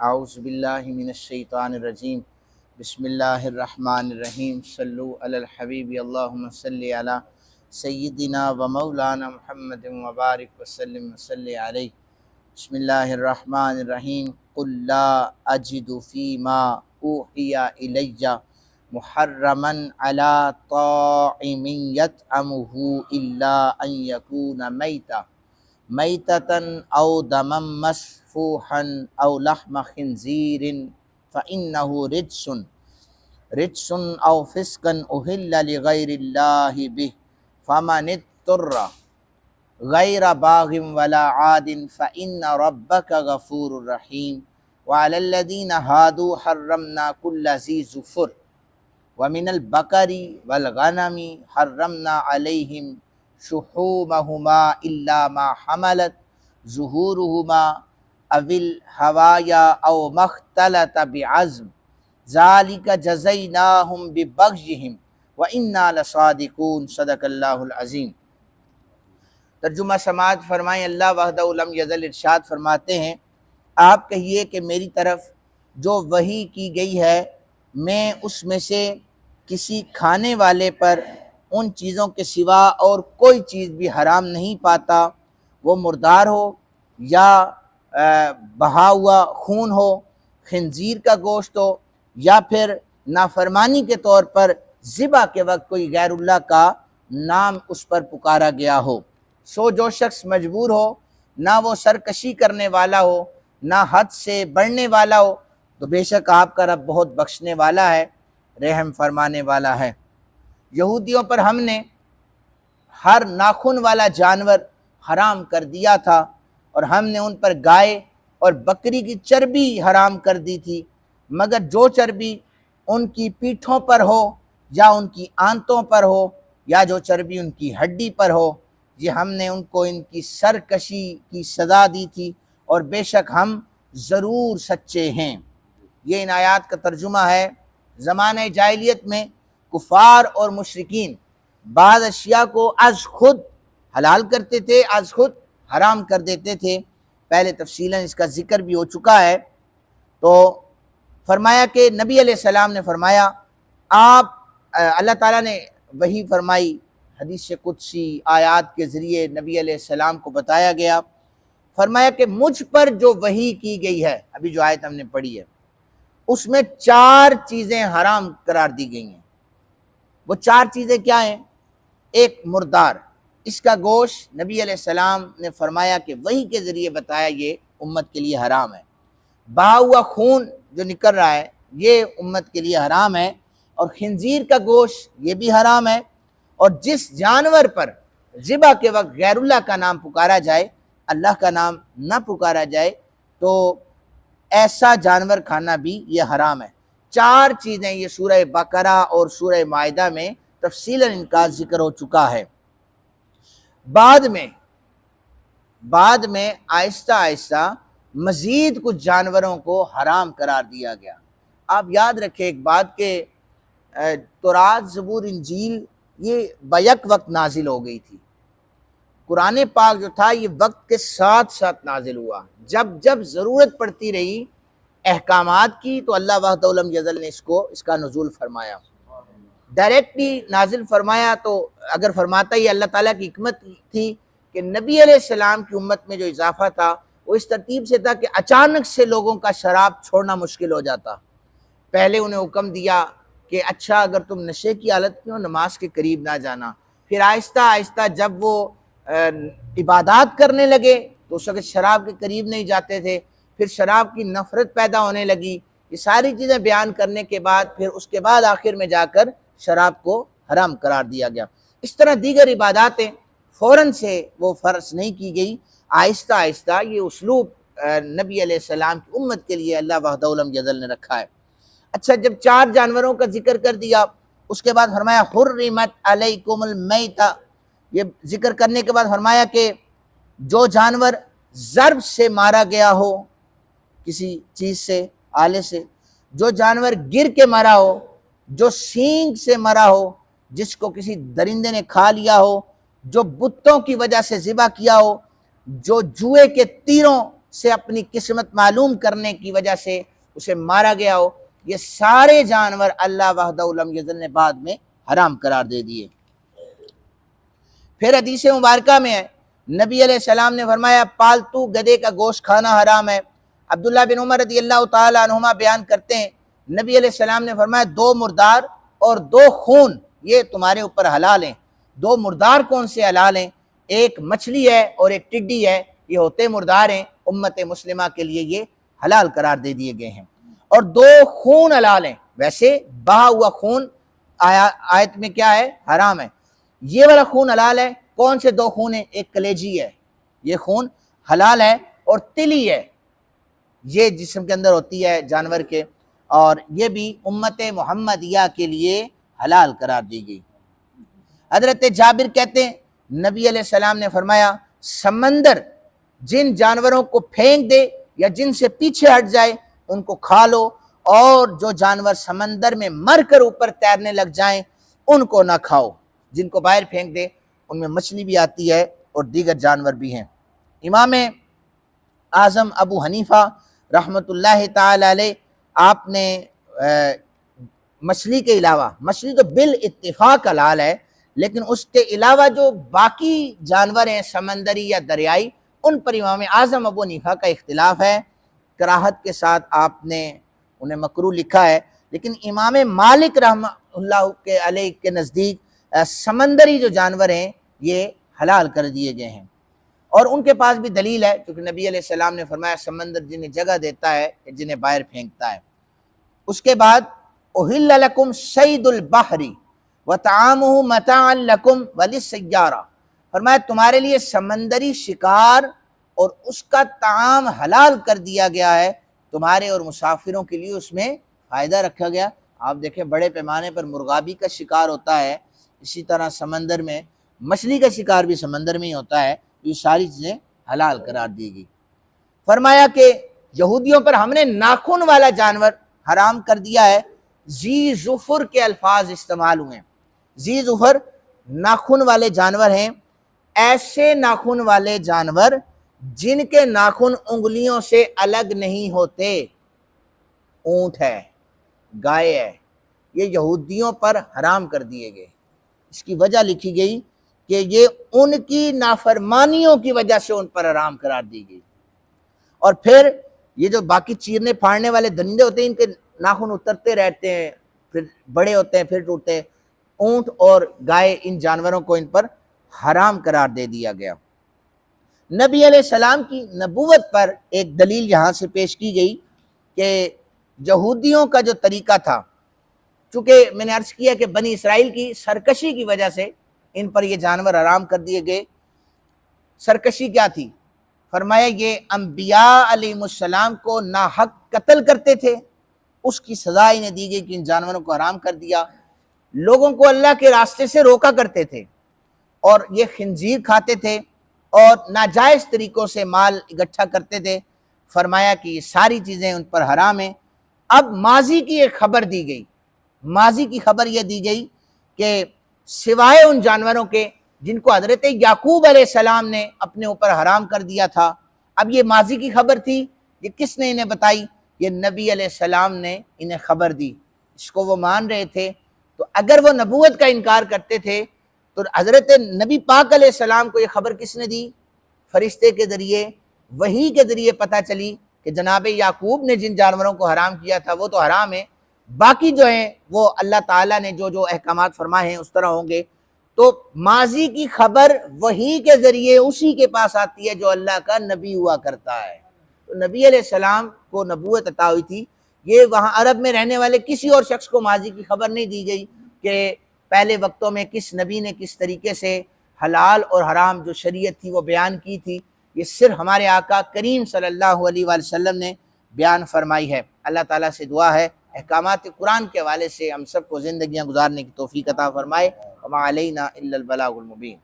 اعوذ باللہ من الشیطان الرجیم بسم اللہ الرحمن الرحیم صلو علی الحبیب اللہم صلی علی سیدنا و مولانا محمد وبارک وسلم وصلی علیہ بسم اللہ الرحمن الرحیم قل لا اجد فیما اوحی الی محرما علی طاعم یطعمہ الا ان یکون میتۃ او دما مسفوحا او لحم خنزیر فإنہ رجس او فسقا اہل لغیر اللہ بہ فمن اضطر غیر باغ ولا عاد فإن ربک غفور رحیم وعلی الذین ہادوا حرمنا کل ذی ظفر ومن البقر والغنم حرمنا علیہم شحومہما الا ما حملت ظہورہما او الحوایا او ما اختلط بعظم ذالک جزیناہم ببغیہم وإنا لصادقون صدق اللہ العظیم۔ ترجمہ سماعت فرمائیں۔ اللہ وحدہ لم یزل ارشاد فرماتے ہیں، آپ کہیے کہ میری طرف جو وحی کی گئی ہے میں اس میں سے کسی کھانے والے پر ان چیزوں کے سوا اور کوئی چیز بھی حرام نہیں پاتا، وہ مردار ہو یا بہا ہوا خون ہو، خنزیر کا گوشت ہو، یا پھر نافرمانی کے طور پر ذبح کے وقت کوئی غیر اللہ کا نام اس پر پکارا گیا ہو۔ سو جو شخص مجبور ہو، نہ وہ سرکشی کرنے والا ہو، نہ حد سے بڑھنے والا ہو، تو بے شک آپ کا رب بہت بخشنے والا ہے، رحم فرمانے والا ہے۔ یہودیوں پر ہم نے ہر ناخن والا جانور حرام کر دیا تھا، اور ہم نے ان پر گائے اور بکری کی چربی حرام کر دی تھی، مگر جو چربی ان کی پیٹھوں پر ہو یا ان کی آنتوں پر ہو یا جو چربی ان کی ہڈی پر ہو، یہ ہم نے ان کو ان کی سرکشی کی سزا دی تھی، اور بے شک ہم ضرور سچے ہیں۔ یہ ان آیات کا ترجمہ ہے۔ زمانہ جاہلیت میں کفار اور مشرکین بعض اشیاء کو از خود حلال کرتے تھے، از خود حرام کر دیتے تھے۔ پہلے تفصیلاً اس کا ذکر بھی ہو چکا ہے۔ تو فرمایا کہ نبی علیہ السلام نے فرمایا، اللہ تعالیٰ نے وحی فرمائی، حدیث قدسی آیات کے ذریعے نبی علیہ السلام کو بتایا گیا، فرمایا کہ مجھ پر جو وحی کی گئی ہے، ابھی جو آیت ہم نے پڑھی ہے، اس میں 4 چیزیں حرام قرار دی گئی ہیں۔ وہ 4 چیزیں کیا ہیں؟ ایک مردار، اس کا گوشت نبی علیہ السلام نے فرمایا کہ وحی کے ذریعے بتایا یہ امت کے لیے حرام ہے۔ بہا ہوا خون جو نکل رہا ہے یہ امت کے لیے حرام ہے، اور خنزیر کا گوشت یہ بھی حرام ہے، اور جس جانور پر ذبح کے وقت غیر اللہ کا نام پکارا جائے، اللہ کا نام نہ پکارا جائے، تو ایسا جانور کھانا بھی یہ حرام ہے۔ 4 چیزیں یہ سورہ بقرہ اور سورہ مائدہ میں تفصیلاً ان کا ذکر ہو چکا ہے۔ بعد میں آہستہ آہستہ مزید کچھ جانوروں کو حرام قرار دیا گیا۔ آپ یاد رکھیں ایک بات کہ تورات، زبور، انجیل یہ بیک وقت نازل ہو گئی تھی۔ قرآن پاک جو تھا یہ وقت کے ساتھ ساتھ نازل ہوا۔ جب جب ضرورت پڑتی رہی احکامات کی تو اللہ وحدہ لم یزل نے اس کا نزول فرمایا۔ ڈائریکٹلی نازل فرمایا تو اگر فرماتا ہی اللہ تعالیٰ کی حکمت تھی کہ نبی علیہ السلام کی امت میں جو اضافہ تھا وہ اس ترتیب سے تھا کہ اچانک سے لوگوں کا شراب چھوڑنا مشکل ہو جاتا۔ پہلے انہیں حکم دیا کہ اچھا اگر تم نشے کی حالت میں ہو نماز کے قریب نہ جانا، پھر آہستہ آہستہ جب وہ عبادات کرنے لگے تو اس وقت شراب کے قریب نہیں جاتے تھے، پھر شراب کی نفرت پیدا ہونے لگی۔ یہ ساری چیزیں بیان کرنے کے بعد پھر اس کے بعد آخر میں جا کر شراب کو حرام قرار دیا گیا۔ اس طرح دیگر عباداتیں فوراً سے وہ فرض نہیں کی گئی، آہستہ آہستہ یہ اسلوب نبی علیہ السلام کی امت کے لیے اللہ وحدہ لم یزل نے رکھا ہے۔ اچھا، جب 4 جانوروں کا ذکر کر دیا، اس کے بعد فرمایا حرمت علیکم المیتہ، یہ ذکر کرنے کے بعد فرمایا کہ جو جانور ضرب سے مارا گیا ہو، کسی چیز سے، آلے سے، جو جانور گر کے مرا ہو، جو سینگ سے مرا ہو، جس کو کسی درندے نے کھا لیا ہو، جو بتوں کی وجہ سے ذبح کیا ہو، جو جوئے کے تیروں سے اپنی قسمت معلوم کرنے کی وجہ سے اسے مارا گیا ہو، یہ سارے جانور اللہ وحدہ لم یزل نے بعد میں حرام قرار دے دیے۔ پھر حدیث مبارکہ میں ہے، نبی علیہ السلام نے فرمایا پالتو گدھے کا گوشت کھانا حرام ہے۔ عبداللہ بن عمر رضی اللہ تعالیٰ عنہما بیان کرتے ہیں، نبی علیہ السلام نے فرمایا 2 مردار اور 2 خون یہ تمہارے اوپر حلال ہیں۔ 2 مردار کون سے حلال ہیں؟ ایک مچھلی ہے اور ایک ٹڈی ہے، یہ ہوتے مردار ہیں، امت مسلمہ کے لیے یہ حلال قرار دے دیے گئے ہیں۔ اور 2 خون حلال ہیں، ویسے بہا ہوا خون آیت میں کیا ہے؟ حرام ہے۔ یہ والا خون حلال ہے۔ کون سے 2 خون ہیں؟ ایک کلیجی ہے، یہ خون حلال ہے، اور تلی ہے، یہ جسم کے اندر ہوتی ہے جانور کے، اور یہ بھی امت محمدیہ کے لیے حلال قرار دی گئی۔ حضرت جابر کہتے ہیں نبی علیہ السلام نے فرمایا سمندر جن جانوروں کو پھینک دے یا جن سے پیچھے ہٹ جائے ان کو کھا لو، اور جو جانور سمندر میں مر کر اوپر تیرنے لگ جائیں ان کو نہ کھاؤ۔ جن کو باہر پھینک دے ان میں مچھلی بھی آتی ہے اور دیگر جانور بھی ہیں۔ امام اعظم ابو حنیفہ رحمۃ اللہ تعالی علیہ، آپ نے مچھلی کے علاوہ، مچھلی تو بالاتفاق حلال ہے، لیکن اس کے علاوہ جو باقی جانور ہیں سمندری یا دریائی، ان پر امام اعظم ابو حنیفہ کا اختلاف ہے، کراہت کے ساتھ آپ نے انہیں مکروہ لکھا ہے۔ لیکن امام مالک رحمہ اللہ کے علیہ کے نزدیک سمندری جو جانور ہیں یہ حلال کر دیے گئے ہیں، اور ان کے پاس بھی دلیل ہے، کیونکہ نبی علیہ السلام نے فرمایا سمندر جنہیں جگہ دیتا ہے جنہیں باہر پھینکتا ہے۔ اس کے بعد احل لکم صید البحر وطعامہ متاعا لکم وللسیارہ، فرمایا تمہارے لیے سمندری شکار اور اس کا طعام حلال کر دیا گیا ہے، تمہارے اور مسافروں کے لیے اس میں فائدہ رکھا گیا۔ آپ دیکھیں بڑے پیمانے پر مرغابی کا شکار ہوتا ہے، اسی طرح سمندر میں مچھلی کا شکار بھی سمندر میں ہی ہوتا ہے، یہ ساری چیزیں حلال قرار دی گئی۔ فرمایا کہ یہودیوں پر ہم نے ناخن والا جانور حرام کر دیا ہے، ذی ظفر کے الفاظ استعمال ہوئے ہیں۔ ذی ظفر ناخن والے جانور ہیں، ایسے ناخن والے جانور جن کے ناخن انگلیوں سے الگ نہیں ہوتے، اونٹ ہے، گائے ہے، یہ یہودیوں پر حرام کر دیے گئے۔ اس کی وجہ لکھی گئی کہ یہ ان کی نافرمانیوں کی وجہ سے ان پر حرام قرار دی گئی۔ اور پھر یہ جو باقی چیرنے پھاڑنے والے درندے ہوتے ہیں ان کے ناخن اترتے رہتے ہیں، پھر بڑے ہوتے ہیں پھر ٹوٹتے ہیں۔ اونٹ اور گائے ان جانوروں کو ان پر حرام قرار دے دیا گیا۔ نبی علیہ السلام کی نبوت پر ایک دلیل یہاں سے پیش کی گئی کہ یہودیوں کا جو طریقہ تھا، چونکہ میں نے عرض کیا کہ بنی اسرائیل کی سرکشی کی وجہ سے ان پر یہ جانور حرام کر دیے گئے۔ سرکشی کیا تھی؟ فرمایا یہ انبیاء علیہ السلام کو ناحق قتل کرتے تھے، اس کی سزا انہیں دی گئی کہ ان جانوروں کو حرام کر دیا۔ لوگوں کو اللہ کے راستے سے روکا کرتے تھے، اور یہ خنزیر کھاتے تھے اور ناجائز طریقوں سے مال اکٹھا کرتے تھے۔ فرمایا کہ یہ ساری چیزیں ان پر حرام ہیں۔ اب ماضی کی ایک خبر دی گئی، ماضی کی خبر یہ دی گئی کہ سوائے ان جانوروں کے جن کو حضرت یعقوب علیہ السلام نے اپنے اوپر حرام کر دیا تھا، اب یہ ماضی کی خبر تھی، یہ کس نے انہیں بتائی؟ یہ نبی علیہ السلام نے انہیں خبر دی، اس کو وہ مان رہے تھے۔ تو اگر وہ نبوت کا انکار کرتے تھے تو حضرت نبی پاک علیہ السلام کو یہ خبر کس نے دی؟ فرشتے کے ذریعے، وحی کے ذریعے پتہ چلی کہ جناب یعقوب نے جن جانوروں کو حرام کیا تھا وہ تو حرام ہے، باقی جو ہیں وہ اللہ تعالیٰ نے جو جو احکامات فرمائے ہیں اس طرح ہوں گے۔ تو ماضی کی خبر وحی کے ذریعے اسی کے پاس آتی ہے جو اللہ کا نبی ہوا کرتا ہے۔ تو نبی علیہ السلام کو نبوت عطا ہوئی تھی، یہ وہاں عرب میں رہنے والے کسی اور شخص کو ماضی کی خبر نہیں دی گئی کہ پہلے وقتوں میں کس نبی نے کس طریقے سے حلال اور حرام جو شریعت تھی وہ بیان کی تھی، یہ صرف ہمارے آقا کریم صلی اللہ علیہ وآلہ وسلم نے بیان فرمائی ہے۔ اللہ تعالیٰ سے دعا ہے احکامات قرآن کے حوالے سے ہم سب کو زندگیاں گزارنے کی توفیق عطا فرمائے۔ وما علینا الا البلاغ المبین۔